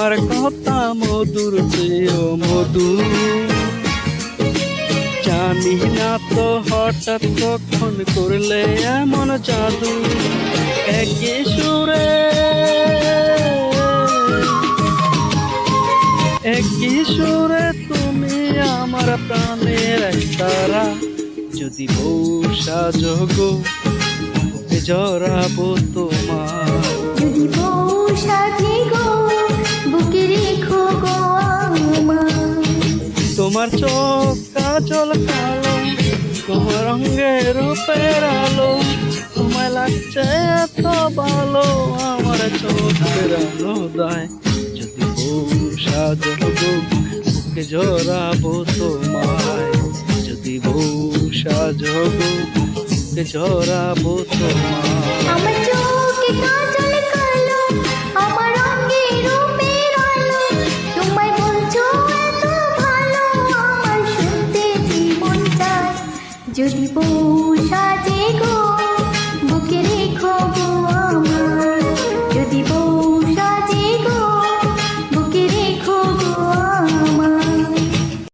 তোমার কথা মধুর চেয়েও মধুর। জানি না তো হঠাৎ কখন করলে এমন জাদু, একই সুরে একই সুরে তুমি আমার প্রাণের তারা। যদি বউ সাজো গো বুকে জড়াবো তোমার। যদি বউ সাজে গো বুকে রেখো গো আমার। তোমার চোখ কাজল কালো, তোমার রঙের রূপের আলো, তোমায় লাগছে এত ভালো আমার চোখের আলো দায়। যদি বউ সাজো গো বুকে জড়াবো তোমায়। যদি বউ সাজো গো বুকে জড়াবো তোমায়। আমার চোখে কাজল কালো, আমার রঙে রূপের আলো, তোমায় বলছো এত ভালো আমার শুনতে জীবন চায়। যদি বউ সাজে গো বুকে রেখো গো